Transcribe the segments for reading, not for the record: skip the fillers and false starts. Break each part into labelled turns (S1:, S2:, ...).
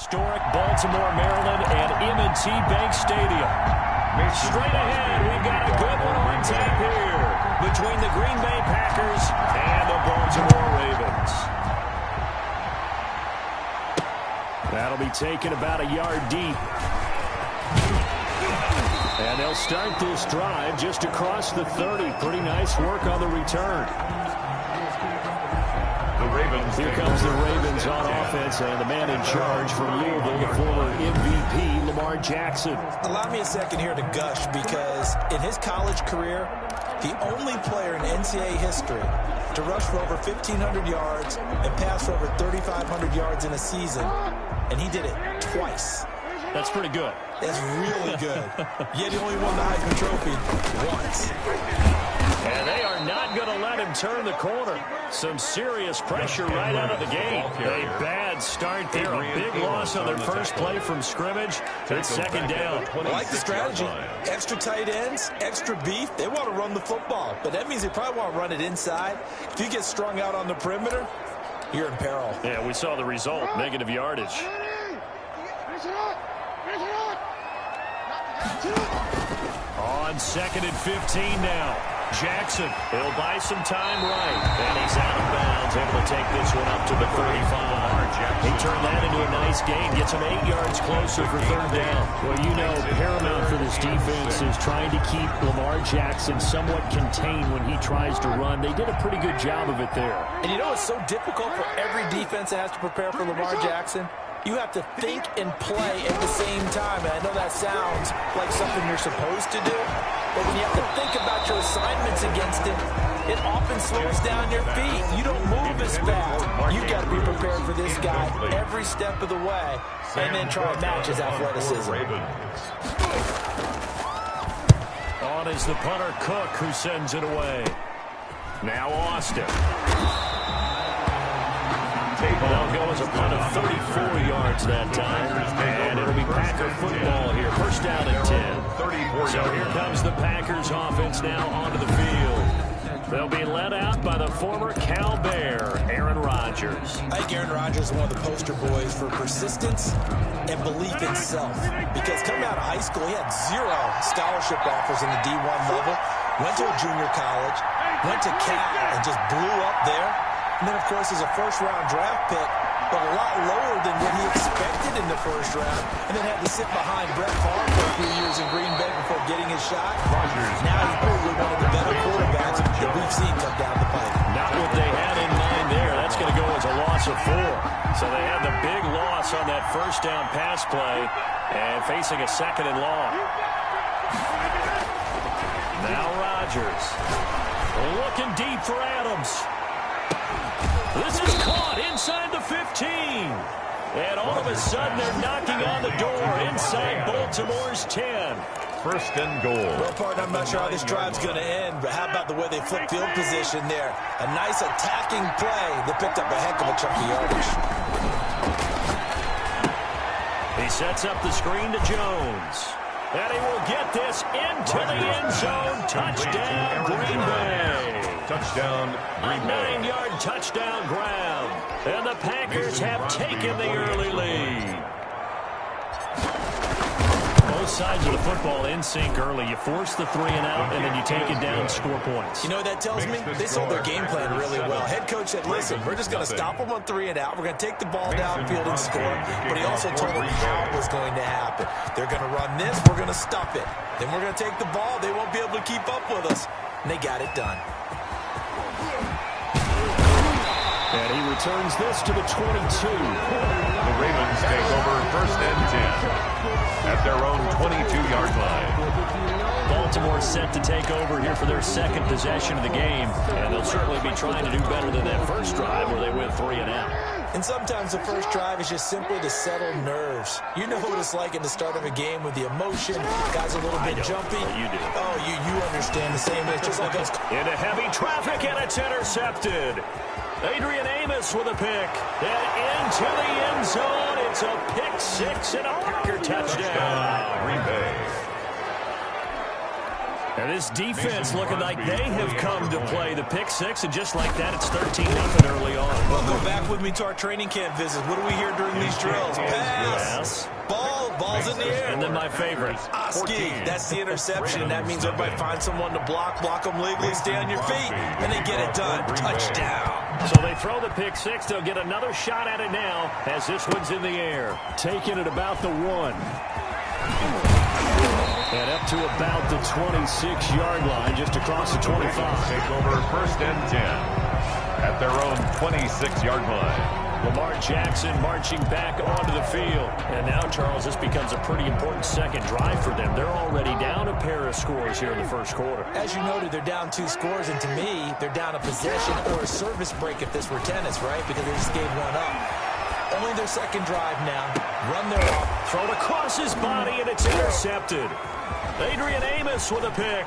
S1: historic Baltimore, Maryland, and M&T Bank Stadium. Straight ahead, we've got a good one on tap here between the Green Bay Packers and the Baltimore Ravens. That'll be taken about a yard deep. And they'll start this drive just across the 30. Pretty nice work on the return. Here comes the Ravens on offense, and the man in charge from Louisville, the former MVP, Lamar Jackson.
S2: Allow me a second here to gush, because in his college career, the only player in NCAA history to rush for over 1,500 yards and pass for over 3,500 yards in a season, and he did it twice.
S1: That's pretty good.
S2: That's really good. Yet he only won the Heisman Trophy once.
S1: And they are not going to let him turn the corner. Some serious pressure right out of the gate. A bad start there. A big loss on their first play from scrimmage. It's second down.
S2: I like the strategy. Extra tight ends, extra beef. They want to run the football, but that means they probably want to run it inside. If you get strung out on the perimeter, you're in peril.
S1: Yeah, we saw the result. Negative yardage. On second and 15 now. Jackson, he'll buy some time right. And he's out of bounds, able to take this one up to the 35. He turned that into a nice gain, gets him 8 yards closer for third down. Well, you know, paramount for this defense is trying to keep Lamar Jackson somewhat contained when he tries to run. They did a pretty good job of it there.
S2: And you know it's so difficult for every defense that has to prepare for Lamar Jackson? You have to think and play at the same time. And I know that sounds like something you're supposed to do, but when you have to think about your assignments against him, it often slows down your feet. You don't move as fast. You've got to be prepared for this guy every step of the way and then try to match his athleticism.
S1: On is the punter, Cook, who sends it away. Now Austin. They'll go as a punt of 34 yards that time. And it'll be Packer football here. First down and 10. So here comes the Packers offense now onto the field. They'll be led out by the former Cal Bear, Aaron Rodgers.
S2: I think Aaron Rodgers is one of the poster boys for persistence and belief in self. Because coming out of high school, he had 0 scholarship offers in the D1 level. Went to a junior college, went to Cal, and just blew up there. And then, of course, he's a first-round draft pick, but a lot lower than what he expected in the first round, and then had to sit behind Brett Favre for a few years in Green Bay before getting his shot. Now he's probably one of the better quarterbacks that we've seen come down the pipe.
S1: Not what they had in mind there. That's going to go as a loss of 4. So they had the big loss on that first down pass play and facing a second and long. Now Rodgers looking deep for Adams. This is caught inside the 15. And all of a sudden, they're knocking on the door inside Baltimore's 10.
S3: First and goal.
S2: Well, partner, I'm not sure how this drive's going to end, but how about the way they flip field position there? A nice attacking play that picked up a heck of a chunk of yardage.
S1: He sets up the screen to Jones. And he will get this into the end zone. Touchdown, Green Bay.
S3: Touchdown, Green Bay.
S1: A 9-yard touchdown ground. And the Packers have taken the early lead. Both sides of the football in sync early. You force the 3 and out, and then you take it down and score points.
S2: You know what that tells me? They sold their game plan really well. Head coach said, listen, we're just going to stop them on 3 and out. We're going to take the ball downfield and score. But he also told them how it was going to happen. They're going to run this. We're going to stop it. Then we're going to take the ball. They won't be able to keep up with us. And they got it done.
S1: And he returns this to the 22.
S3: The Ravens take over first and 10 at their own 22-yard line.
S1: Baltimore set to take over here for their second possession of the game, and they'll certainly be trying to do better than that first drive where they went 3 and out.
S2: And sometimes the first drive is just simply to settle nerves. You know what it's like at the start of a game with the emotion, guys a little bit jumpy.
S1: You do.
S2: Oh, you understand the same. It's just like us.
S1: Into heavy traffic, and it's intercepted. Adrian Amos with a pick. And into the end zone. It's a pick 6 and a Packer touchdown.
S3: Green Bay.
S1: And this defense looking like they have come to play the pick 6, and just like that, it's 13-0 early on.
S2: Well, go back with me to our training camp visits. What do we hear during these drills? Pass,
S1: pass.
S2: Ball's in the air.
S1: And then my favorite.
S2: Oski, that's the interception. That means everybody find someone to block them legally, stay on your feet, and they get it done. Touchdown.
S1: So they throw the pick six. They'll get another shot at it now as this one's in the air. Taking it about the 1. And up to about the 26-yard line, just across the 25.
S3: Take over first and 10 at their own 26-yard line.
S1: Lamar Jackson marching back onto the field. And now, Charles, this becomes a pretty important second drive for them. They're already down a pair of scores here in the first quarter.
S2: As you noted, they're down 2 scores, and to me, they're down a possession or a service break if this were tennis, right? Because they just gave one up. Only their second drive now. Run their off.
S1: Thrown across his body, and it's intercepted. Adrian Amos with a pick.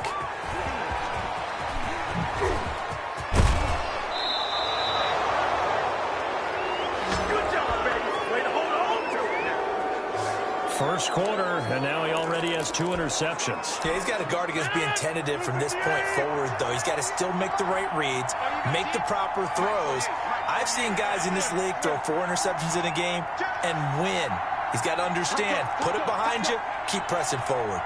S1: First quarter, and now he already has 2 interceptions.
S2: Yeah, he's got to guard against being tentative from this point forward, though. He's got to still make the right reads, make the proper throws. I've seen guys in this league throw 4 interceptions in a game and win. He's got to understand, put it behind you, keep pressing forward.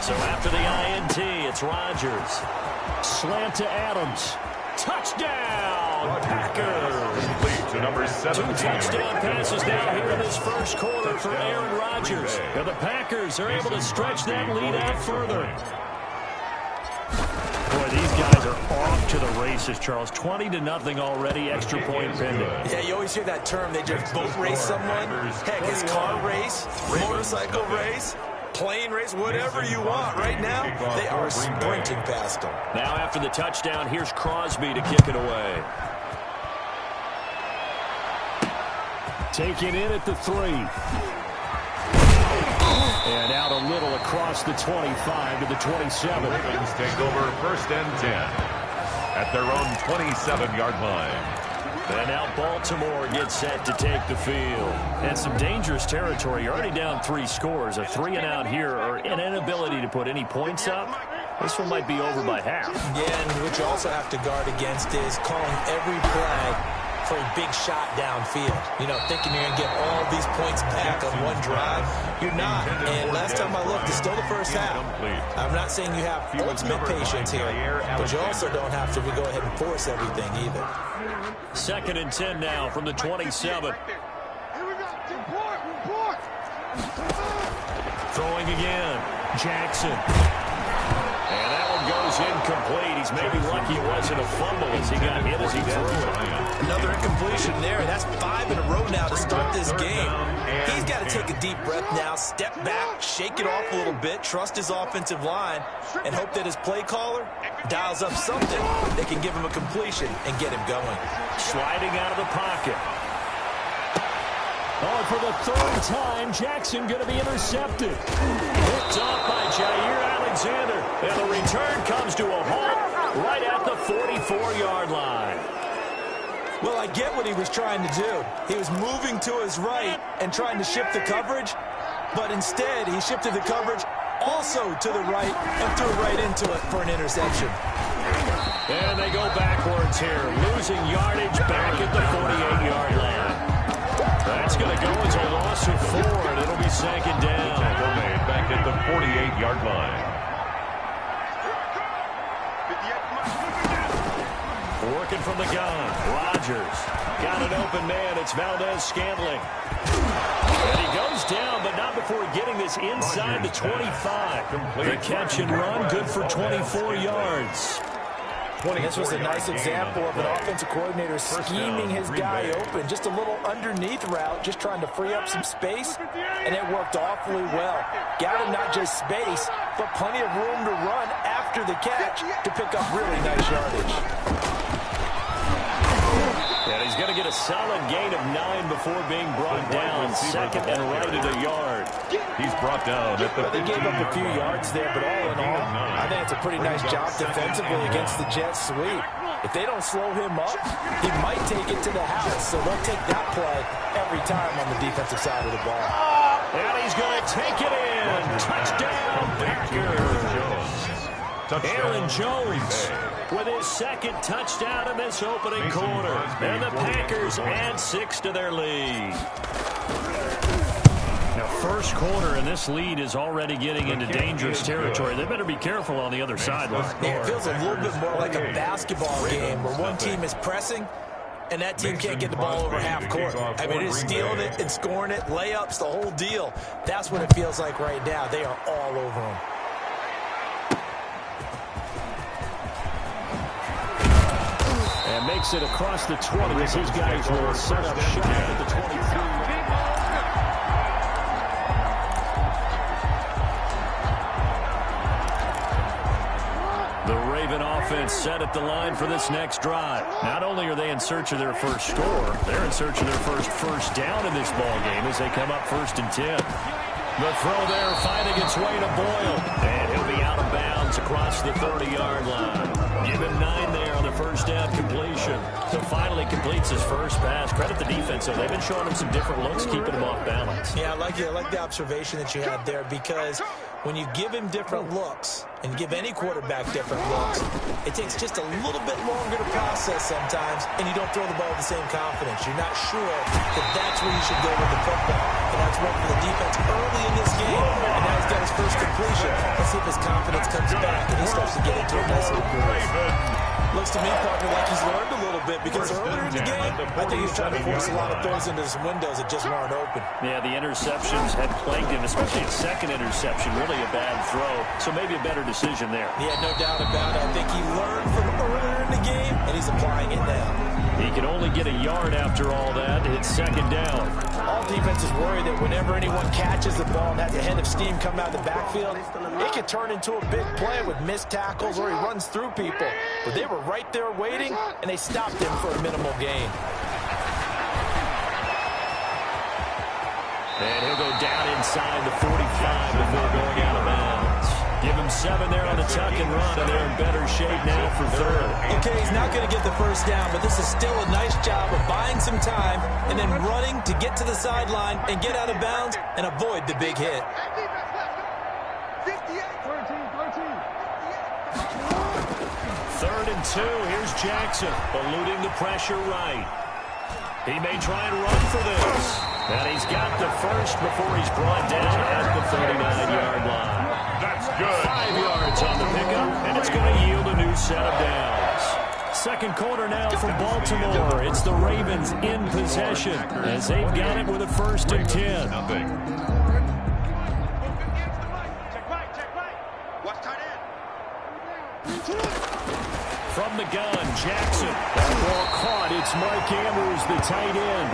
S1: So after the INT, it's Rodgers. Slant to Adams. Touchdown, Packers.
S3: Complete to number 17.
S1: 2 touchdown passes now here in this first quarter for Aaron Rodgers. And the Packers are able to stretch that lead out further. Boy, these guys are off to the races, Charles. 20-0 already, extra point pending.
S2: Yeah, you always hear that term. They just boat race someone. Heck, it's car race, motorcycle race, plane race, whatever you want. Right now, they are sprinting past them.
S1: Now after the touchdown, here's Crosby to kick it away. Taken in at the 3. And out a little across the 25 to the 27.
S3: Ravens take over first and 10 at their own 27-yard line.
S1: And now Baltimore gets set to take the field. And some dangerous territory. You're already down 3 scores. A 3-and-out here, or an inability to put any points up. This one might be over by half.
S2: Yeah, and what you also have to guard against is calling every play for a big shot downfield. You know, thinking you're going to get all these points back on one drive. You're not. And last time I looked, it's still the first half. I'm not saying you have ultimate patience here, but you also don't have to go ahead and force everything either.
S1: 2nd and 10 now from the 27. Throwing again. Jackson. And that one goes incomplete. He's maybe lucky it wasn't a fumble as he got hit as he threw it.
S2: Another incompletion there. That's 5 in a row now to start this game. He's got to take a deep breath now, step back, shake it off a little bit, trust his offensive line, and hope that his play caller dials up something that can give him a completion and get him going.
S1: Sliding out of the pocket. Oh, for the 3rd time, Jackson going to be intercepted. Picked off by Jair Alexander. And the return comes to a halt right at the 44-yard line.
S2: Well, I get what he was trying to do. He was moving to his right and trying to shift the coverage, but instead he shifted the coverage also to the right and threw right into it for an interception.
S1: And they go backwards here, losing yardage back at the 48-yard line. That's going to go as a loss of 4, and it'll be 2nd down.
S3: Tackle made back at the 48-yard line.
S1: Working from the gun, Rodgers. Got an open man, it's Valdez-Scantling. And he goes down, but not before getting this inside the 25. The catch and run, good for 24 yards.
S2: This was a nice example of an offensive coordinator scheming his guy open. Just a little underneath route, just trying to free up some space, and it worked awfully well. Got him not just space, but plenty of room to run after the catch to pick up really nice yardage.
S1: And he's going to get a solid gain of 9 before being brought down. 2nd and right at a yard.
S3: He's brought down at the 50.
S2: They gave up a few yards there, but all in all, I think it's a pretty nice job defensively against the Jets sweep. If they don't slow him up, he might take it to the house. So they'll take that play every time on the defensive side of the ball.
S1: And he's going to take it in. Touchdown, Packers. Aaron Jones. with his second touchdown in this opening quarter. And the Packers add 6 to their lead. Now, first quarter, and this lead is already getting into dangerous territory. They better be careful on the other sideline.
S2: It feels a little bit more like a basketball game where one team is pressing and that team can't get the ball over half court. I mean, it's stealing it and scoring it, layups, the whole deal. That's what it feels like right now. They are all over them.
S1: And makes it across the 20 as his guys will set up shop at the 23. Offense set at the line for this next drive. Not only are they in search of their first score, they're in search of their first down in this ball game as they come up 1st and 10. The throw there finding its way to Boyle, and he'll be out of bounds across the 30-yard line. Give him 9 there on the first down completion. So finally completes his first pass. Credit the defense, though. They've been showing him some different looks, keeping him off balance.
S2: Yeah, I like the observation that you had there, because when you give him different looks and give any quarterback different looks, it takes just a little bit longer to process sometimes, and you don't throw the ball with the same confidence. You're not sure that that's where you should go with the football. And that's worked for the defense early in this game, and now he's got his first completion. Let's see if his confidence comes back and he starts to get into a nice little groove. Looks to me, partner, like he's learned a little bit, because earlier in the game, I think he's trying to force a lot of throws into some windows that just weren't open.
S1: Yeah, the interceptions had plagued him, especially a second interception, really a bad throw. So maybe a better decision there.
S2: Yeah, no doubt about it. I think he learned from earlier in the game, and he's applying it now.
S1: He can only get a yard after all that. It's 2nd down.
S2: All defenses worry that whenever anyone catches the ball and has a head of steam come out of the backfield, it could turn into a big play with missed tackles or he runs through people. But they were right there waiting, and they stopped him for a minimal gain.
S1: And he'll go down inside the 45 before going out of bounds. Give him 7 there on the tuck and run, and they're in better shape now for 3rd.
S2: Okay, he's not going to get the first down, but this is still a nice job of buying some time and then running to get to the sideline and get out of bounds and avoid the big hit.
S1: 3rd and 2. Here's Jackson, eluding the pressure right. He may try and run for this. And he's got the first before he's brought down at the 39-yard line.
S3: That's good.
S1: 5 yards on the pickup, and it's going to yield a new set of downs. Second quarter now for Baltimore. It's the Ravens in possession as they've got it with a 1st and 10.
S3: Nothing.
S1: From the gun, Jackson. That ball caught. It's Mike Andrews, the tight end.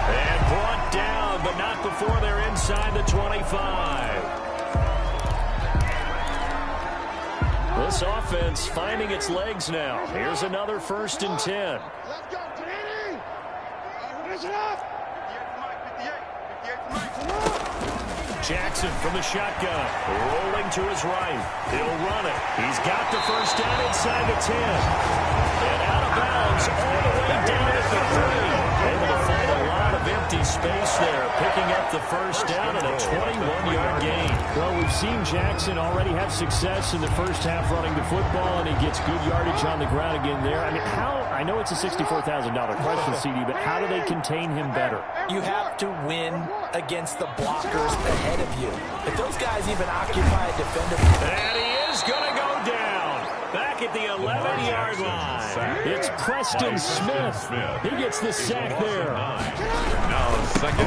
S1: And brought down, but not before they're inside the 25. This offense finding its legs now. Here's another 1st and 10.
S4: Let's go, Danny! Finish it up!
S1: Jackson from the shotgun, rolling to his right. He'll run it. He's got the first down inside the 10. And out of bounds all the way down at the 3. Able to find a lot of empty space there, picking up the first down and a 21-yard gain. Well, we've seen Jackson already have success in the first half running the football, and he gets good yardage on the ground again there. I mean, I know it's a $64,000 question, CD, but how do they contain him better?
S2: You have to win against the blockers ahead of you. If those guys even occupy a defender.
S1: And he is going to go down. Back at the 11-yard line. It's Preston Smith. He gets the sack there.
S3: Now second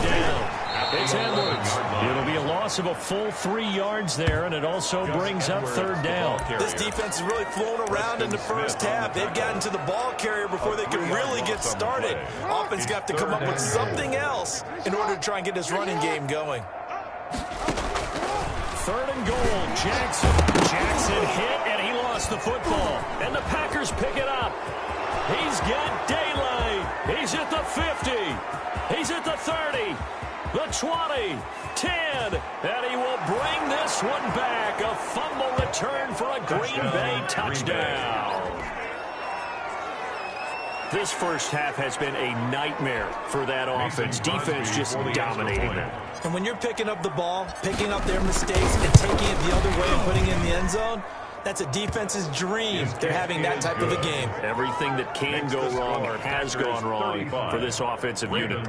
S1: down. It's Edwards. It'll be a loss of a full 3 yards there, and it also brings up 3rd down.
S2: This defense has really flown around in the first half. They've gotten to the ball carrier before they can really get started. Offense got to come up with something else in order to try and get this running game going.
S1: 3rd and goal, Jackson. Jackson hit, and he lost the football. And the Packers pick it up. He's got daylight. He's at the 50. He's at the 30. The 20, 10, and he will bring this one back. A fumble return for a Green Bay touchdown. This first half has been a nightmare for that offense. Defense just dominating them.
S2: And when you're picking up the ball, picking up their mistakes, and taking it the other way and putting it in the end zone, That's a defense's dream. They're having that type of a game.
S1: Everything that can go wrong has gone wrong for this offensive unit.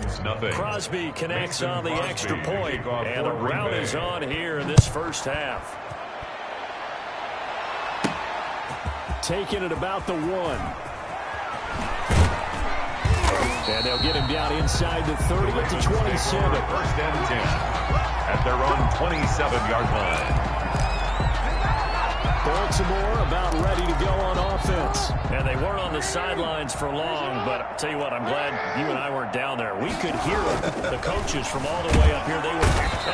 S1: Crosby connects on the extra point, and the round is on here in this first half. Taking it about the 1. And they'll get him down inside the 30 at the 27.
S3: First and 10 at their own 27-yard line.
S1: Baltimore about ready to go on offense. And they weren't on the sidelines for long, but I'll tell you what, I'm glad you and I weren't down there. We could hear the coaches from all the way up here. And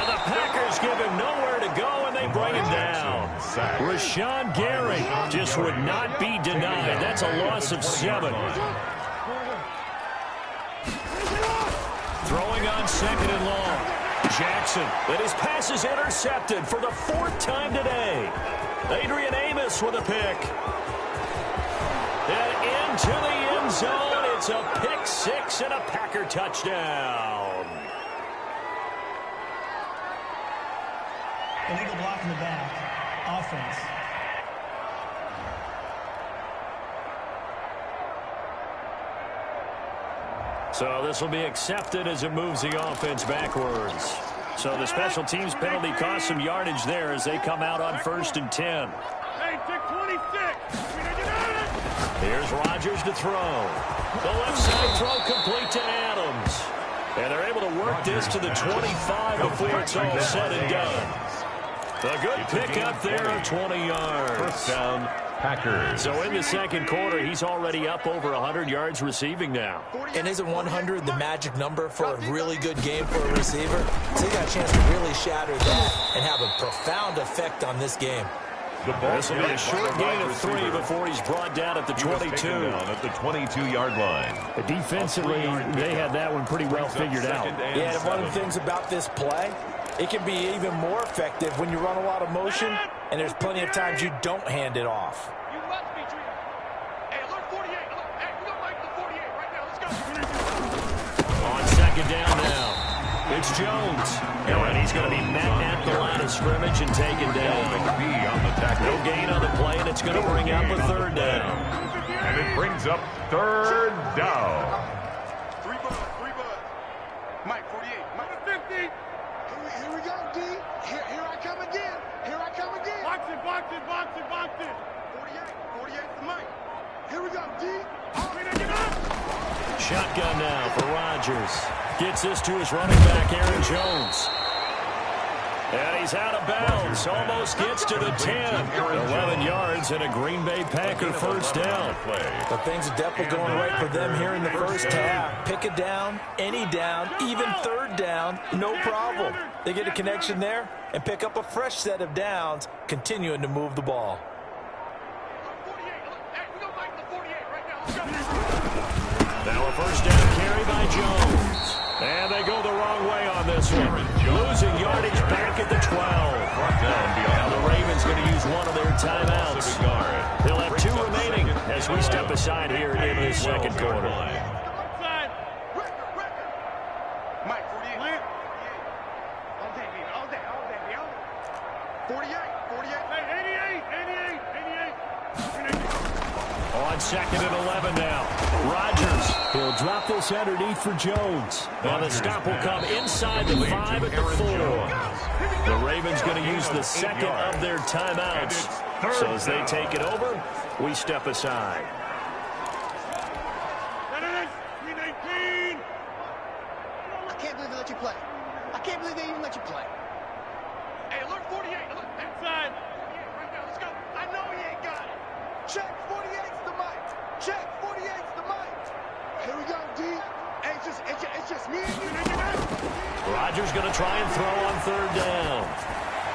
S1: the Packers give him nowhere to go, and they bring him down. Rashawn Gary just would not be denied. That's a loss of 7. Throwing on 2nd and long. Jackson, and his pass is intercepted for the 4th time today. Adrian Amos with a pick. And into the end zone. It's a pick 6 and a Packer touchdown.
S5: Illegal block in the back. Offense.
S1: So this will be accepted as it moves the offense backwards. So the special teams penalty cost some yardage there as they come out on 1st and 10.
S4: Hey, check 26.
S1: Here's Rodgers to throw. The left side throw complete to Adams. And they're able to work this to the 25 before it's all said and done. A good pick up there of 20 yards.
S3: First down, Packers.
S1: So in the second quarter, he's already up over 100 yards receiving now.
S2: And isn't 100 the magic number for a really good game for a receiver? So he got a chance to really shatter that and have a profound effect on this game.
S1: This will be a short gain of 3 before he's brought down at the 22.
S3: Down at the 22-yard line.
S1: Defensively, they had that one pretty well figured out.
S2: Yeah, and one of the things about this play, it can be even more effective when you run a lot of motion, and there's plenty of times you don't hand it off.
S4: You must be treated. Hey, alert 48. Hey, we don't like the 48 right now. Let's go.
S1: On 2nd down now. It's Jones. And he's going to be met at the line of scrimmage and taken down. No gain on the play, and it's going to bring up a 3rd down.
S3: And it brings up 3rd down.
S4: 3 bud. Mike, 48. Mike, 50.
S6: Here we go, D. Here I come again.
S4: Box it. 48 to Mike.
S6: Here we go, D.
S1: Shotgun now for Rodgers. Gets this to his running back, Aaron Jones. And he's out of bounds. Almost gets to the 10. 11 yards and a Green Bay Packer first down.
S2: But things are definitely going right for them here in the first half. Pick a down, any down, even 3rd down, no problem. They get a connection there and pick up a fresh set of downs, continuing to move the ball.
S4: 48. Hey, we don't like the 48 right now. Let's go.
S1: Now a first down carry by Jones. And they go the wrong way on this one. Losing yardage back at the 12. Now the Ravens going to use one of their timeouts. They'll have 2 remaining as we step aside here in the second quarter.
S4: Outside. Mike, 48. All day. 48. Hey, 88.
S1: On 2nd and 11 now. Rodgers. He'll drop this underneath for Jones. Now the stop will come inside the 5 at the 4. The Ravens going to use the second of their timeouts. So as they take it over, we step aside.
S6: I can't believe they let you play. I can't believe they even let you play.
S4: Hey, alert 48. Inside. Right now. Let's go. I know he ain't got it.
S6: Check 48's the mic. Check 48's the mic. Here we go, D. Hey, it's just me and you.
S1: Rodgers going to try and throw on 3rd down.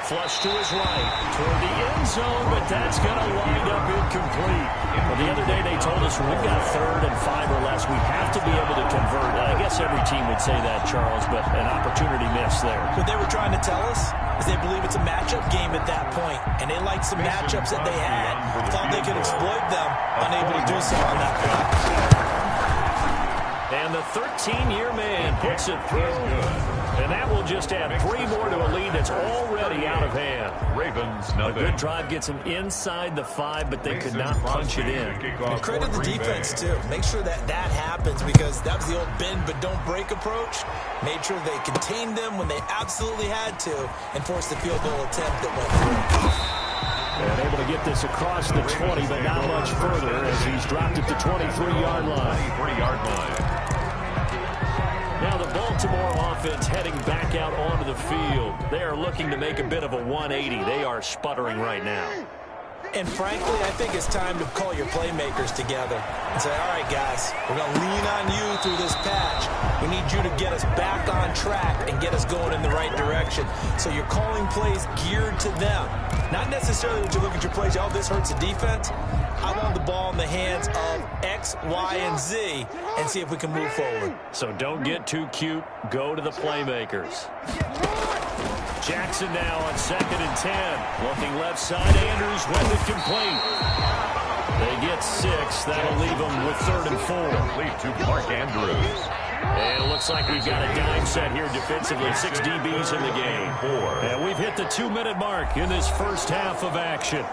S1: Flush to his right toward the end zone, but that's going to wind up incomplete. Well, the other day they told us when we've got 3rd and 5 or less, we have to be able to convert. I guess every team would say that, Charles, but an opportunity missed there.
S2: What they were trying to tell us is they believe it's a matchup game at that point, and they liked some matchups that they had, thought they could exploit them, unable to do so on that play.
S1: And the 13-year man puts it through. And And that will just add 3 more to a lead that's already out of hand.
S3: Ravens,
S1: A
S3: nothing.
S1: good drive gets them inside the 5, but they could not punch it in.
S2: And credit the defense, too. Make sure that happens, because that was the old bend but don't break approach. Made sure they contained them when they absolutely had to and forced the field goal attempt that went through.
S1: And able to get this across the 20, but not much further as he's dropped it to 23-yard line.
S3: 23-yard line.
S1: Now the Baltimore offense heading back out onto the field. They are looking to make a bit of a 180. They are sputtering right now.
S2: And frankly, I think it's time to call your playmakers together and say, all right, guys, we're going to lean on you through this patch. We need you to get us back on track and get us going in the right direction. So you're calling plays geared to them. Not necessarily when you look at your plays, oh, this hurts the defense. I want the ball in the hands of X, Y, and Z and see if we can move forward.
S1: So don't get too cute. Go to the playmakers. Jackson now on 2nd and 10. Looking left side, Andrews with it complete. They get 6. That'll leave them with 3rd and 4.
S3: Complete to Mark Andrews.
S1: And it looks like we've got a dime set here defensively. 6 DBs in the game.
S3: 4.
S1: And we've hit the 2-minute mark in this first half of action.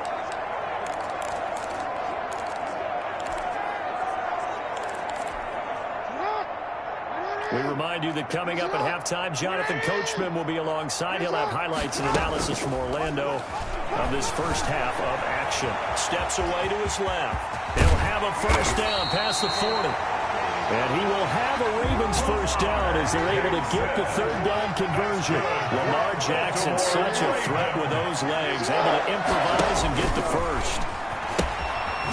S1: We remind you that coming up at halftime, Jonathan Coachman will be alongside. He'll have highlights and analysis from Orlando of this first half of action. Steps away to his left. He'll have a first down past the 40. And he will have a Ravens first down as they're able to get the 3rd down conversion. Lamar Jackson, such a threat with those legs, able to improvise and get the first.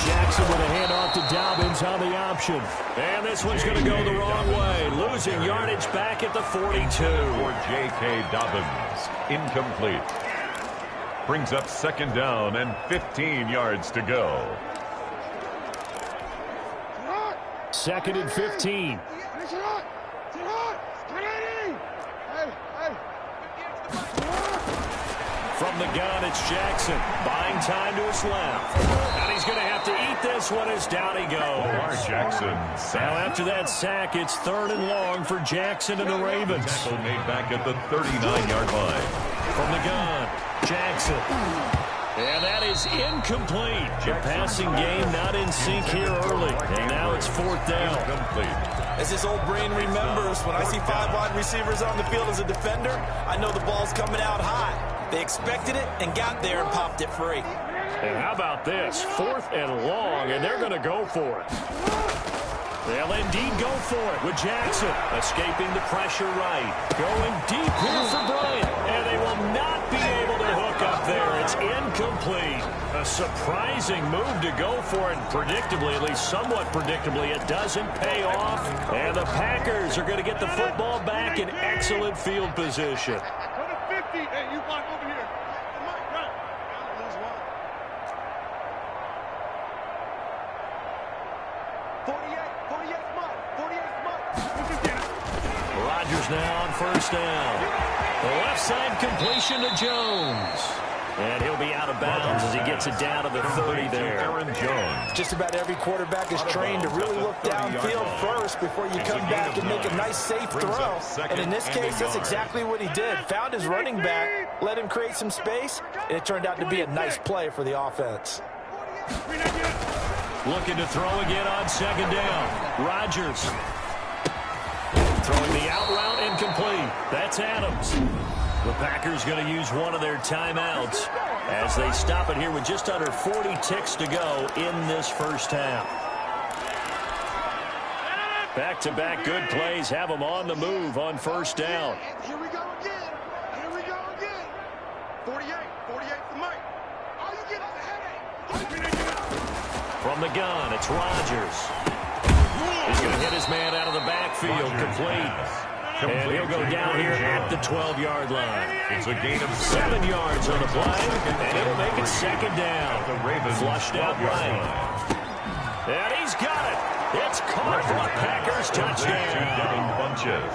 S1: Jackson with a handoff to Dobbins on the option. And this one's going to go the wrong way. Losing yardage back at the 42.
S3: For J.K. Dobbins. Incomplete. Brings up 2nd down and 15 yards to go.
S1: 2nd and 15. From the gun, it's Jackson. Buying time to his left. And he's going to have to eat this one as down he goes.
S3: Lamar Jackson.
S1: Now after that sack, it's 3rd and long for Jackson and the Ravens.
S3: Tackle made back at the 39-yard line.
S1: From the gun, Jackson. And that is incomplete. The passing game not in sync here early. And now it's 4th down.
S3: Incomplete.
S2: As this old brain remembers, when I see 5 wide receivers on the field as a defender, I know the ball's coming out hot. They expected it and got there and popped it free.
S1: And how about this? 4th and long, and they're going to go for it. They'll indeed go for it with Jackson. Escaping the pressure right. Going deep here for Bryant. And they will not be able to hook up there. It's incomplete. A surprising move to go for it. Predictably, at least somewhat predictably, it doesn't pay off. And the Packers are going to get the football back in excellent field position.
S6: Go to 50. Hey, you block over here. Come on, run. Lose one. 48 Mike. 48 Mike.
S1: Rodgers now on 1st down. The left side completion to Jones. And he'll be out of bounds as he gets it down to the 30 there.
S3: Aaron Jones.
S2: Just about every quarterback is trained to really look downfield first before you come back and make a nice, safe throw. And in this case, that's exactly what he did. Found his running back, let him create some space, and it turned out to be a nice play for the offense.
S1: Looking to throw again on 2nd down. Rodgers. Throwing the out route incomplete. That's Adams. The Packers going to use one of their timeouts as they stop it here with just under 40 ticks to go in this first half. Back-to-back good plays have them on the move on 1st down.
S6: Here we go again. Here we go again. 48 for Mike. All you get is a headache.
S1: From the gun, it's Rodgers. He's going to hit his man out of the backfield, complete. And he'll go down here at the 12-yard line.
S3: It's a gain of
S1: 7 yards on the play, and it'll make it 2nd down.
S3: The Ravens
S1: Flushed out right. And he's got it. It's caught for a Packers touchdown.
S3: Bunches.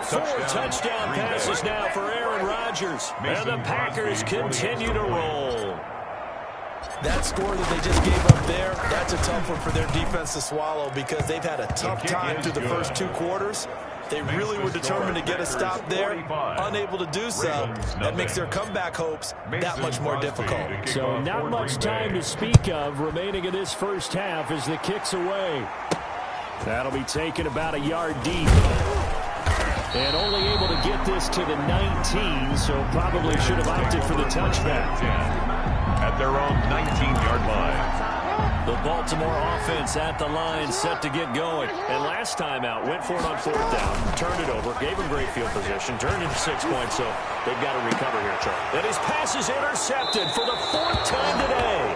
S1: 4 touchdown passes now for Aaron Rodgers. And the Packers continue to roll.
S2: That score that they just gave up there, that's a tough one for their defense to swallow because they've had a tough time through the first 2 quarters. They really were determined to get a stop there, unable to do so. That makes their comeback hopes that much more difficult.
S1: So not much time to speak of remaining in this first half as the kick's away. That'll be taken about a yard deep. And only able to get this to the 19, so probably should have opted for the touchback.
S3: At their own 19-yard line.
S1: The Baltimore offense at the line, set to get going. And last time out, went for it on fourth down, turned it over, gave him great field position, turned into 6 points, so they've got to recover here, Charlie. And his pass is intercepted for the 4th time today.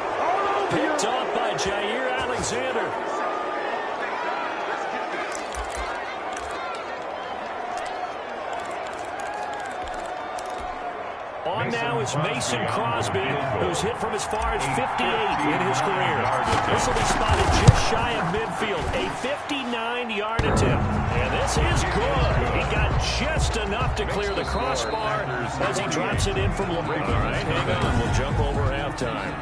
S1: Picked off by Jair Alexander. On now is Mason Crosby, who's hit from as far as 58 in his career. This will be spotted just shy of midfield, a 59-yard attempt. And this is good. He got just enough to clear the crossbar as he drops it in from LeBron. All right, hang on. We'll jump over halftime.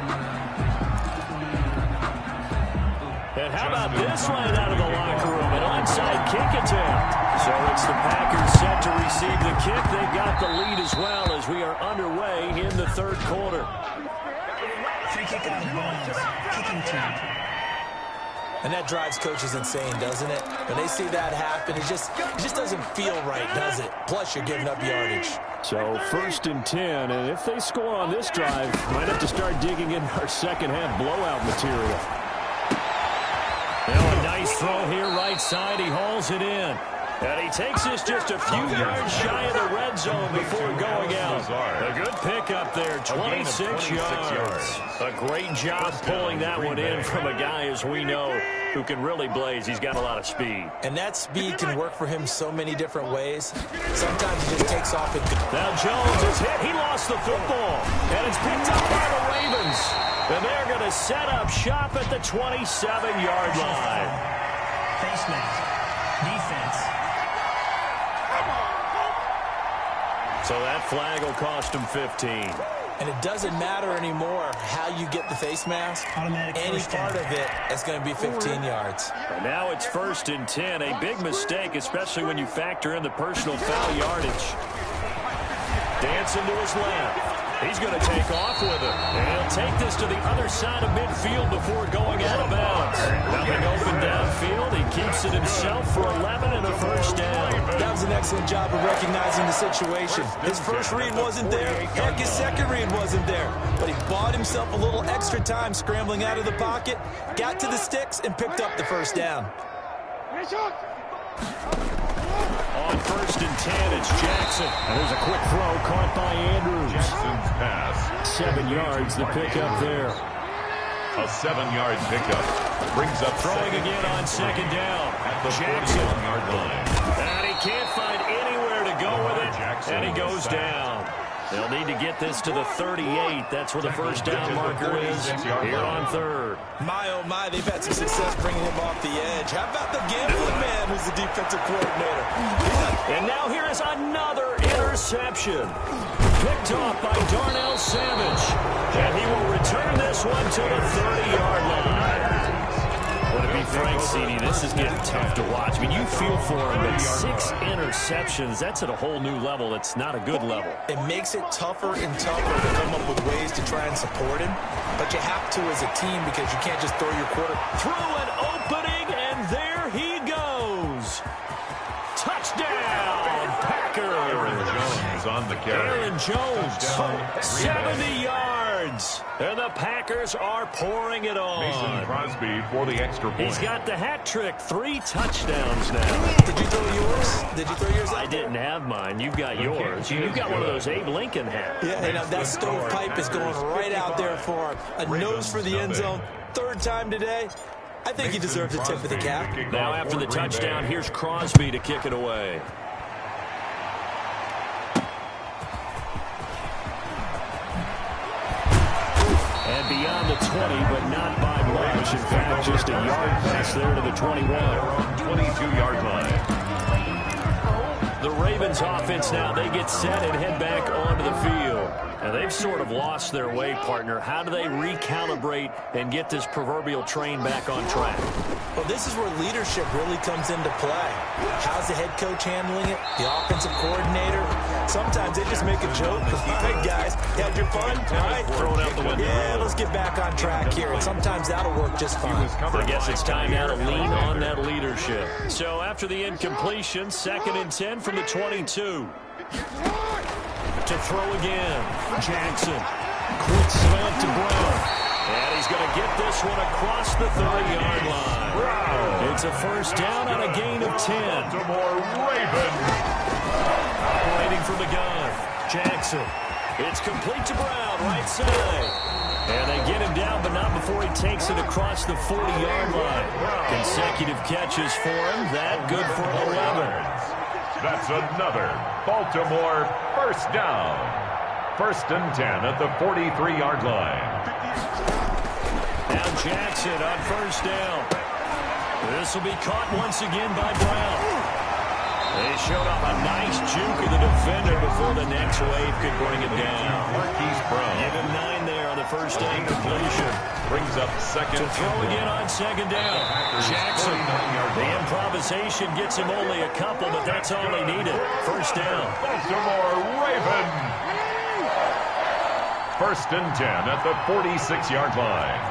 S1: And how about this line out of the locker room? An onside kick attempt. So it's the Packers set to receive the kick. They've got the lead as well as we are underway in the third quarter.
S5: Free kick out of bounds. Kicking team.
S2: And that drives coaches insane, doesn't it? When they see that happen, it just doesn't feel right, does it? Plus, you're giving up yardage.
S1: So 1st and 10, and if they score on this drive, might have to start digging in our second half blowout material. Now a nice throw here, right side. He hauls it in. And he takes this just a few yards shy of the red zone before going out. A good pickup there, 26 yards. A great job pulling that one in from a guy, as we know, who can really blaze. He's got a lot of speed.
S2: And that speed can work for him so many different ways. Sometimes he just takes off.
S1: Now Jones is hit. He lost the football. And it's picked up by the Ravens. And they're going to set up shop at the 27-yard line.
S5: Face mask. Defense.
S1: So that flag will cost him 15.
S2: And it doesn't matter anymore how you get the face mask. Any part of it is going to be 15 yards.
S1: And now it's 1st and 10. A big mistake, especially when you factor in the personal foul yardage. Dancing to his left. He's going to take off with it. And he'll take this to the other side of midfield before going out of bounds. Nothing open downfield. He keeps it himself for 11 and a first down.
S2: That was an excellent job of recognizing the situation. His first read wasn't there. Heck, his second read wasn't there. But he bought himself a little extra time scrambling out of the pocket, got to the sticks, and picked up the first down.
S1: On 1st and 10, it's Jackson. And there's a quick throw caught by Andrews.
S3: Jackson's pass.
S1: 7 yards, the pickup there.
S3: A 7-yard pickup. Brings up
S1: throwing again on 2nd down.
S3: At the
S1: Jackson.
S3: 41-yard line.
S1: And he can't find anywhere to go with it. And he goes down. They'll need to get this to the 38. That's where the first down marker is here on 3rd.
S2: My, oh, my, they've had some success bringing him off the edge. How about the gambling man who's the defensive coordinator?
S1: And now here is another interception. Picked off by Darnell Savage. And he will return this one to the 30-yard line. Well, to be frank, CD, this is getting tough to watch. I mean, you feel for him, but 6 interceptions, that's at a whole new level. It's not a good level.
S2: It makes it tougher and tougher to come up with ways to try and support him. But you have to as a team because you can't just throw your quarter.
S1: Through an opening, and there he goes. Touchdown, Packers.
S3: Aaron Jones on the carry.
S1: Aaron Jones, 70 yards. And the Packers are pouring it on.
S3: Mason Crosby for the extra point.
S1: He's got the hat trick, 3 touchdowns now.
S2: Did you throw yours? Did you throw yours out?
S1: I didn't have mine. You've got yours. You've got one of those Abe Lincoln hats.
S2: Yeah, and that stovepipe is going right out there for a nose for the end zone. 3rd time today. I think he deserves a tip of the cap.
S1: Now after the touchdown, here's Crosby to kick it away. And beyond the 20, but not by much. In fact, just a yard pass there to the 21.
S3: 22-yard line.
S1: The Ravens offense now, they get set and head back onto the field. And they've sort of lost their way, partner. How do they recalibrate and get this proverbial train back on track?
S2: Well, this is where leadership really comes into play. How's the head coach handling it? The offensive coordinator? Sometimes they just make a joke. All right, guys, had your fun? All right,
S1: throw it out the window.
S2: Yeah, let's get back on track here. And sometimes that'll work just fine.
S1: I guess it's time now to lean on that leadership. So after the incompletion, 2nd and 10 from the 22. To throw again. Jackson. Quick slant to Brown. And he's going to get this one across the 30-yard line. Wow. It's a first down on a gain of 10.
S3: Baltimore Ravens.
S1: Operating from the gun. Jackson. It's complete to Brown, right side. And they get him down, but not before he takes it across the 40-yard line. Consecutive catches for him. That good for 11.
S3: That's another Baltimore first down. 1st and 10 at the 43-yard line.
S1: Now Jackson on first down. This will be caught once again by Brown. They showed up a nice juke of the defender before the next wave could bring him down.
S3: Marquise Brown.
S1: Give him 9 there on the first down completion.
S3: Brings up 2nd.
S1: To throw again on 2nd down. Jackson. The improvisation gets him only a couple, but that's all he needed. First down.
S3: Baltimore Ravens. 1st and 10 at the 46-yard line.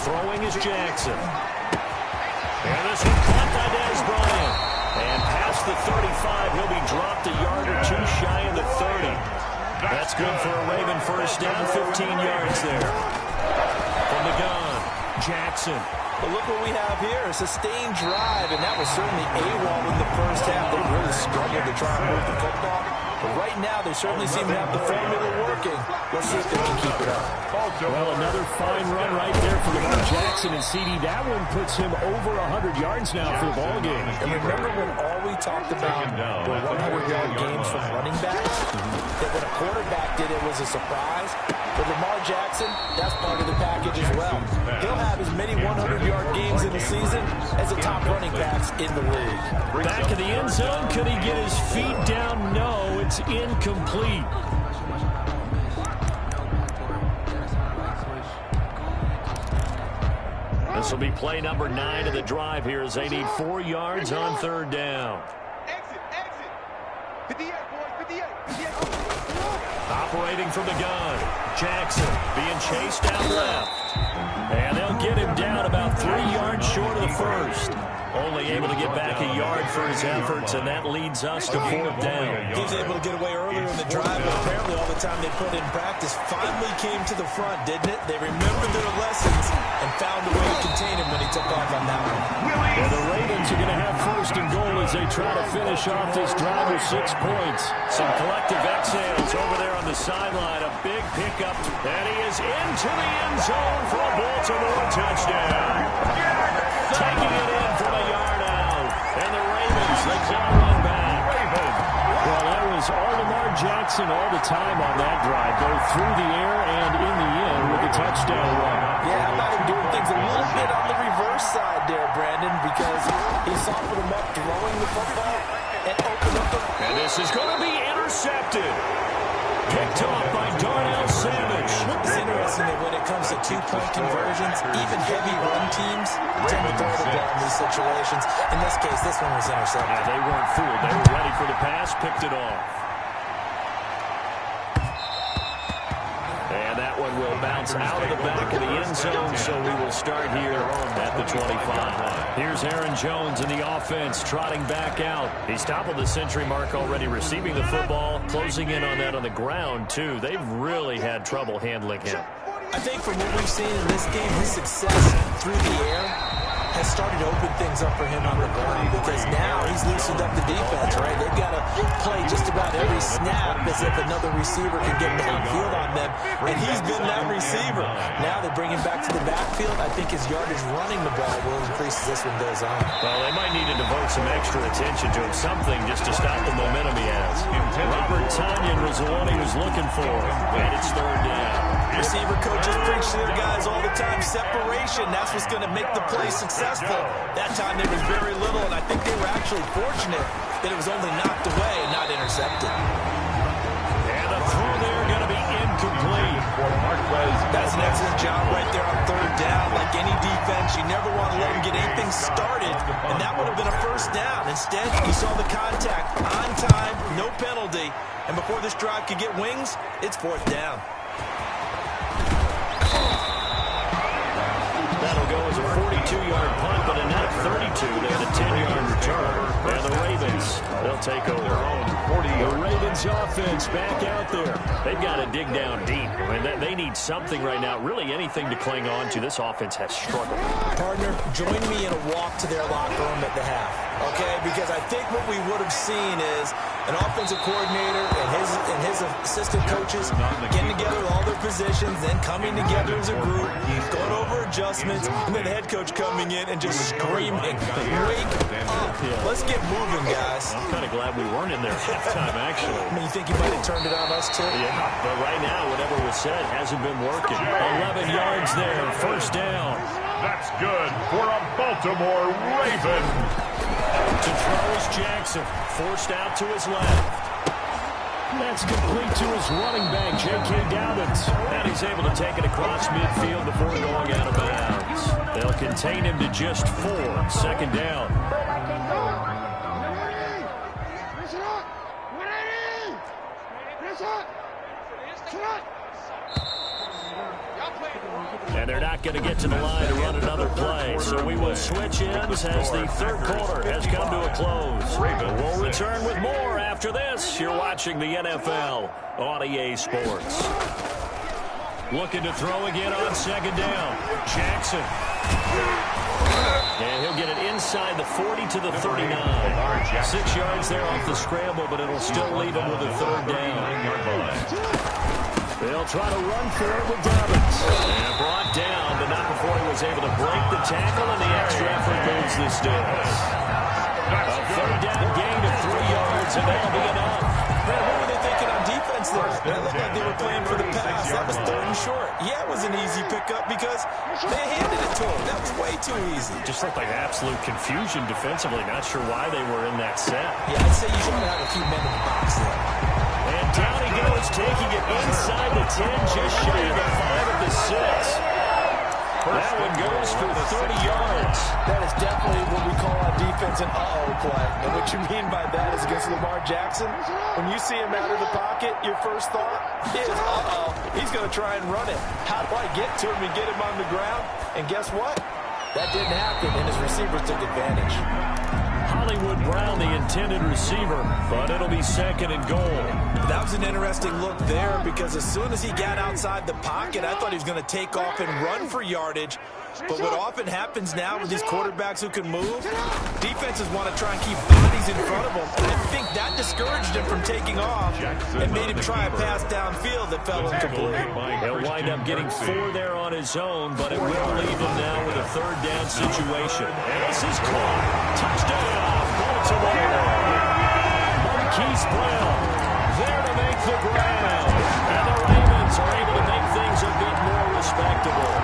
S1: Throwing is Jackson. And this one caught by Dez Bryant. And past the 35, he'll be dropped a yard or two shy of the 30. That's good for a Raven first down, 15 yards there. From the gun, Jackson.
S2: But look what we have here, a sustained drive, and that was certainly AWOL in the first half. They really struggled to try and move the football. But right now, they certainly seem to have the formula working. Let's see if they can keep it up.
S1: Well, another fine run right there for Lamar Jackson and CD. That one puts him over 100 yards now for the ballgame.
S2: And remember when all we talked about were 100-yard games from running backs? That when a quarterback did it was a surprise. But Lamar Jackson, that's part of the package as well. He'll have as many 100-yard games in the season as the top running backs in the league.
S1: Back in the end zone, could he get his feet down? No, it's incomplete. This will be play number 9 of the drive here as they need 4 yards on 3rd down.
S6: Exit, exit. 58, boys, 58, 58.
S1: Operating from the gun, Jackson being chased down left. And they'll get him down about 3 yards short of the first. Only able to get back a yard for his efforts, and that leads us to 4th down.
S2: He was able to get away earlier in the drive, but apparently all the time they put in practice finally came to the front, didn't it? They remembered their lessons and found a way to contain him when he took off on that one.
S1: And the Ravens are going to have 1st and goal as they try to finish off this drive with 6 points. Some collective exhales over there on the sideline. A big pickup, and he is into the end zone for a Baltimore touchdown. Taking it in from a yard out. And the Ravens, they can't run back. Well, that was all Lamar Jackson all the time on that drive, both through the air and in the end with a touchdown run.
S2: Yeah, how about him doing things a little bit on the reverse side there, Brandon, because he softened him up throwing the football and opened up the...
S1: And this is going to be intercepted. Picked off by Darnell Savage.
S2: It's interesting that when it comes to 2-point conversions, even heavy run teams tend to throw the ball in these situations. In this case, this one was intercepted.
S1: They weren't fooled. They were ready for the pass, picked it off. And that one will bounce out of the back of the end zone, so we will start here at the 25. Here's Aaron Jones in the offense, trotting back out. He's toppled the century mark already, receiving the football, closing in on that on the ground, too. They've really had trouble handling him.
S2: I think from what we've seen in this game, his success through the air has started to open things up for him on the ground, because now he's loosened up the defense, right? They've got to play just about every snap as if another receiver can get downfield on them, and he's been that receiver. Now they bring him back to the backfield. I think his yardage running the ball will increase as this one goes on.
S1: Well, they might need to devote some extra attention to him, something just to stop the momentum he has. Robert Tonyan was the one he was looking for, and it's 3rd down.
S2: Receiver coaches preach to their guys all the time. Separation, that's what's going to make the play successful. That time there was very little, and I think they were actually fortunate that it was only knocked away and not intercepted.
S1: And the throw there going to be incomplete.
S2: That's an excellent job right there on third down. Like any defense, you never want to let them get anything started, and that would have been a first down. Instead, you saw the contact on time, no penalty, and before this drive could get wings, it's fourth down.
S1: That'll go as a 42-yard punt, but a net of 32. They had a 10-yard return. And the Ravens, they'll take over. The Ravens offense back out there. They've got to dig down deep. I mean, they need something right now, really anything to cling on to. This offense has struggled.
S2: Partner, join me in a walk to their locker room at the half, okay? Because I think what we would have seen is an offensive coordinator and his assistant coaches getting together with all their positions, then coming together as a group, going over adjustments, and then the head coach coming in and just screaming, wake up. Let's get moving, guys.
S1: I'm kind of glad we weren't in there halftime, actually.
S2: I mean, you think you might have turned it on us, too?
S1: Yeah, but right now, whatever was said hasn't been working. 11 yards there, first down.
S3: That's good for a Baltimore Raven.
S1: To throw is Jackson, forced out to his left. That's complete to his running back, J.K. Dobbins. And he's able to take it across midfield before going out of bounds. They'll contain him to just 4, second down. And they're not going to get to the line to run another play. So we will switch ends as the third quarter has come to a close. We'll return with more after this. You're watching the NFL on EA Sports. Looking to throw again on second down. Jackson. And he'll get it inside the 40 to the 39. 6 yards there off the scramble, but it'll still leave him with a third down. They'll try to run for it with Dobbins. And brought down, but not before he was able to break the tackle, and the extra effort moves the sticks. A third down gain of 3 yards, and that'll be enough.
S2: Man, what were they thinking on defense there? That looked like they were playing for the pass. That was third and short. Yeah, it was an easy pickup because they handed it to him. That was way too easy.
S1: Just looked like absolute confusion defensively. Not sure why they were in that set.
S2: Yeah, I'd say you should have a few men in the box there.
S1: And down he goes, taking it inside the 10, just shy of the 5 of the 6. That one goes for 30 yards.
S2: That is definitely what we call on defense an uh-oh play. And what you mean by that is against Lamar Jackson, when you see him out of the pocket, your first thought is, uh-oh, he's going to try and run it. How do I get to him and get him on the ground? And guess what? That didn't happen, and his receivers took advantage.
S1: Hollywood Brown, the intended receiver, but it'll be second and goal.
S2: That was an interesting look there because as soon as he got outside the pocket, I thought he was going to take off and run for yardage. But what often happens now with these quarterbacks who can move, defenses want to try and keep bodies in front of them. And I think that discouraged him from taking off and made him try a pass downfield that fell incomplete.
S1: He'll wind up getting 4 there on his own, but it will leave him now with a third down situation. And this is caught. Touchdown, Baltimore. Marquise Brown there to make the ground. And the Ravens are able to make things a bit more respectable.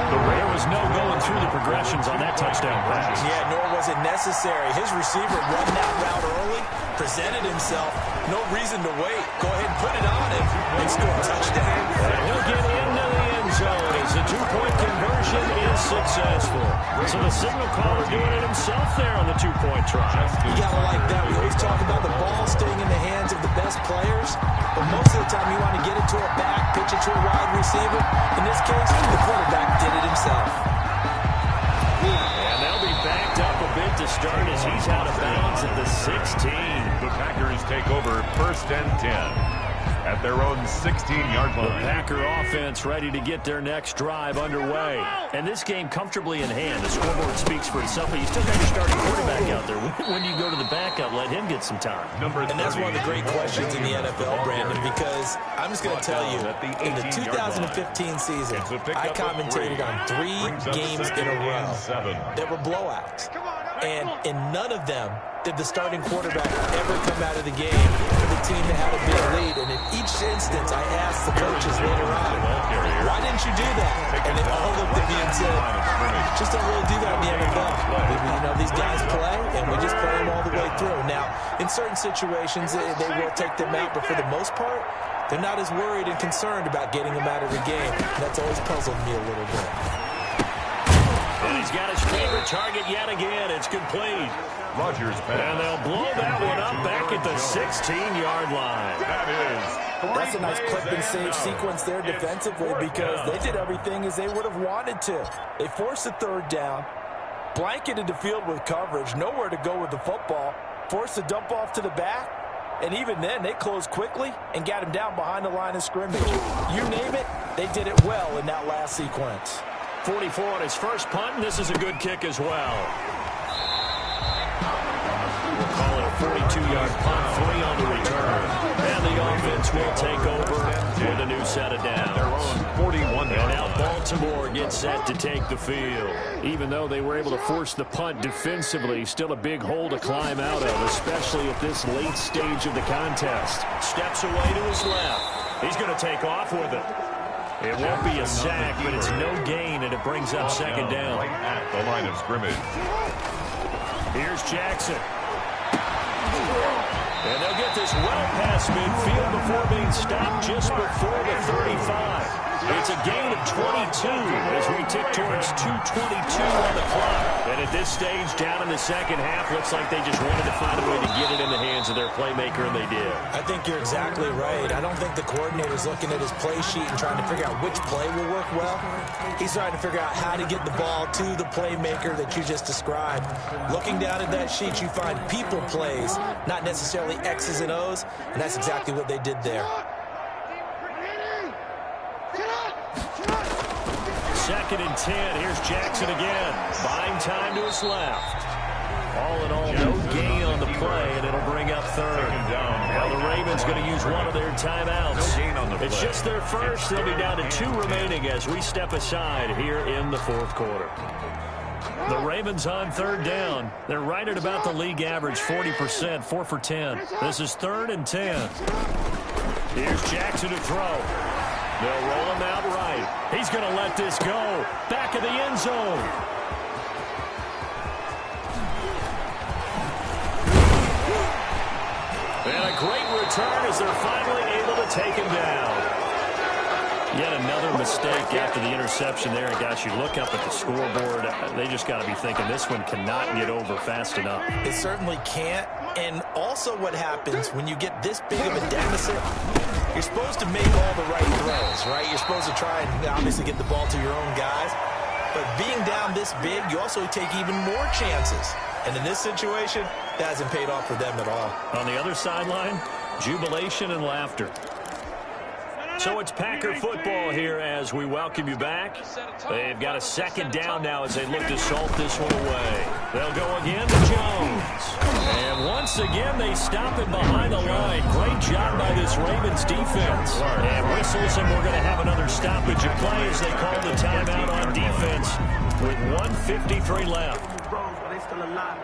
S1: There was no going through the progressions on that touchdown pass.
S2: Yeah, nor was it necessary. His receiver run that route early, presented himself. No reason to wait. Go ahead and put it on him and score a touchdown.
S1: And he'll get into the end zone as the 2-point conversion is successful. So the signal caller doing it himself there on the 2-point try.
S2: You got to like that. We always talk about the ball staying in the hands of the best players, but most of the time you want to get it to a back, pitch it to a wide receiver. In this case, the quarterback did it himself.
S1: And they'll be backed up a bit to start as he's out of bounds at the 16.
S3: The Packers take over first and 10 at their own 16-yard line.
S1: The Packer offense ready to get their next drive underway. And this game comfortably in hand. The scoreboard speaks for itself, but you still got your starting quarterback out there. When do you go to the backup? Let him get some time.
S2: And that's one of the great questions in the NFL, Brandon, because I'm just going to tell you, in the 2015 season, I commentated on 3 games in a row that were blowouts. And in none of them did the starting quarterback ever come out of the game for the team that had a big lead. And in each instance, I asked the coaches later on, why didn't you do that? And they all looked at me and said, just don't really do that in the NFL. You know, these guys play, and we just play them all the way through. Now, in certain situations, they will take them out, but for the most part, They're not as worried and concerned about getting him out of the game. And that's always puzzled me a little bit.
S1: And he's got his favorite target yet again. It's complete.
S3: Rodgers pass.
S1: And they'll blow that one up back at the 16-yard line.
S2: That's a nice clip and save sequence there defensively because they did everything as they would have wanted to. They forced a third down, blanketed the field with coverage, nowhere to go with the football, forced a dump off to the back, and even then they closed quickly and got him down behind the line of scrimmage. You name it, they did it well in that last sequence.
S1: 44 on his first punt, and this is a good kick as well. We'll call it a 42-yard punt, 3 on the return. And the offense will take over with a new set of downs.
S3: 41.
S1: And now Baltimore gets set to take the field. Even though they were able to force the punt defensively, still a big hole to climb out of, especially at this late stage of the contest. Steps away to his left. He's going to take off with it. It won't be a sack, but it's no gain, and it brings up second down.
S3: Right at the line of scrimmage.
S1: Here's Jackson. And they'll get this well past midfield before being stopped just before the 35. It's a gain of 22 as we tick towards 2:22 on the clock. And at this stage, down in the second half, looks like they just wanted to find a way to get it in the hands of their playmaker, and they did.
S2: I think you're exactly right. I don't think the coordinator's looking at his play sheet and trying to figure out which play will work well. He's trying to figure out how to get the ball to the playmaker that you just described. Looking down at that sheet, you find people plays, not necessarily X's and O's, and that's exactly what they did there.
S1: Second and 10. Here's Jackson again. Buying time to his left. All in all, no gain on the play, and it'll bring up third. Well, the Ravens going to use one of their timeouts. It's just their first. They'll be down to 2 remaining as we step aside here in the fourth quarter. The Ravens on third down. They're right at about the league average, 40%, 4 for 10. This is 3rd and 10. Here's Jackson to throw. They'll roll him out right. He's going to let this go. Back of the end zone. And a great return as they're finally able to take him down. Yet another mistake after the interception there. And guys, you look up at the scoreboard, they just got to be thinking this one cannot get over fast enough.
S2: It certainly can't. And also what happens when you get this big of a deficit, you're supposed to make all the right throws, right? You're supposed to try and obviously get the ball to your own guys. But being down this big, you also take even more chances. And in this situation, that hasn't paid off for them at all.
S1: On the other sideline, jubilation and laughter. So it's Packer football here as we welcome you back. They've got a second down now as they look to salt this one away. They'll go again to Jones. And once again, they stop him behind the line. Great job by this Ravens defense. And whistles, and we're going to have another stoppage of play as they call the timeout on defense with 1:53 left.
S7: They still alive.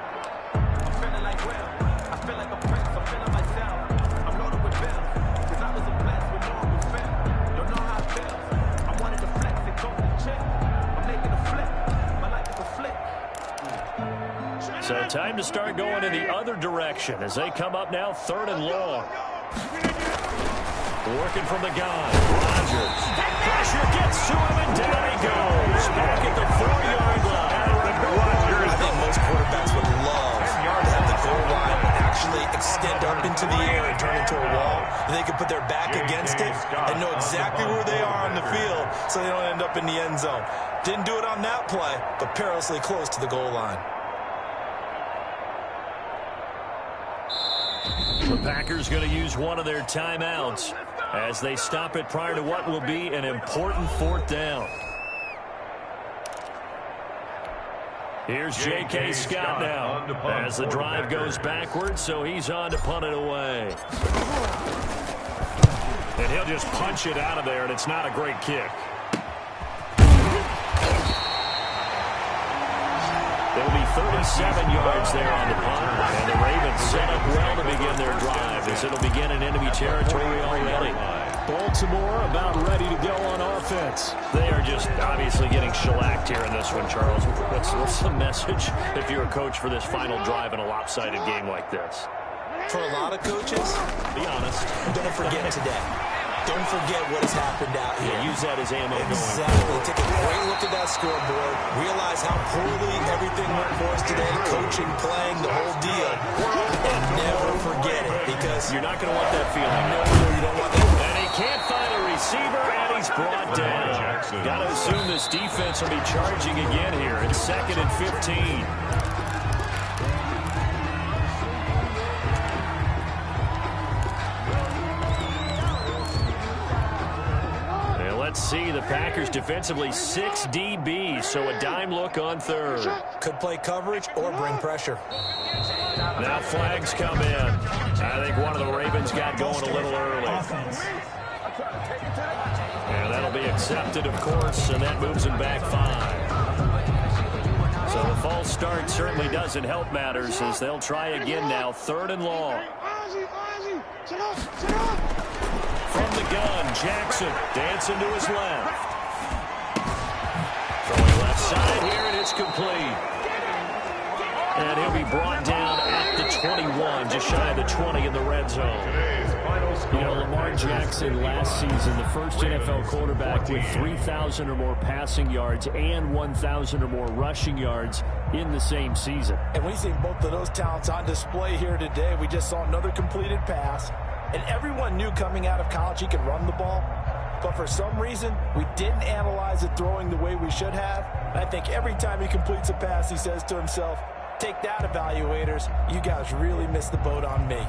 S7: I'm feeling like Will. I feel like a prince. I'm feeling myself. I'm loaded with bills. Cause I was a blessed with no one was fair. Don't know how it feels. I wanted to flex and go to the chip. I'm making a flip. My life is a flick.
S1: So time to start going in the other direction as they come up now 3rd and long. Working from the gun. Rodgers. Pressure gets to him and down he goes. Back at the 4-yard line.
S2: I think most quarterbacks would love to have the goal line actually extend up into the air and turn into a wall. And they can put their back against it and know exactly where they are on the field so they don't end up in the end zone. Didn't do it on that play, but perilously close to the goal line.
S1: The Packers going to use one of their timeouts as they stop it prior to what will be an important 4th down. Here's J.K. Scott now as the drive goes backwards, so he's on to punt it away. And he'll just punch it out of there, and it's not a great kick. It'll be 37 yards there on the punt, and the Ravens set up well to begin their drive as it'll begin in enemy territory already. Baltimore about ready to go on offense. They are just obviously getting shellacked here in this one, Charles. What's the message if you're a coach for this final drive in a lopsided game like this?
S2: For a lot of coaches,
S1: Be honest.
S2: don't forget today. Don't forget what has happened out here.
S1: Yeah, use that as ammo
S2: Exactly. Take a great look at that scoreboard. Realize how poorly everything went for us today. Coaching, playing, the whole deal. And never forget it, because
S1: you're not going to want that feeling.
S2: No, you don't want that.
S1: And he can't find a receiver, and he's brought down. Got to assume this defense will be charging again here. It's 2nd and 15. Let's see, the Packers defensively 6 DBs, so a dime look on 3rd.
S2: Could play coverage or bring pressure.
S1: Now flags come in. I think one of the Ravens got going a little early. And that'll be accepted, of course, and that moves him back 5. So the false start certainly doesn't help matters as they'll try again now, 3rd and long. From the gun, Jackson dancing to his left. Throwing left side here, and it's complete. And he'll be brought down at the 21, just shy of the 20 in the red zone.
S8: You know, Lamar Jackson last season, the first NFL quarterback with 3,000 or more passing yards and 1,000 or more rushing yards in the same season.
S9: And we've seen both of those talents on display here today. We just saw another completed pass. And everyone knew coming out of college he could run the ball. But for some reason, we didn't analyze it throwing the way we should have. And I think every time he completes a pass, he says to himself, take that, evaluators. You guys really missed the boat on me.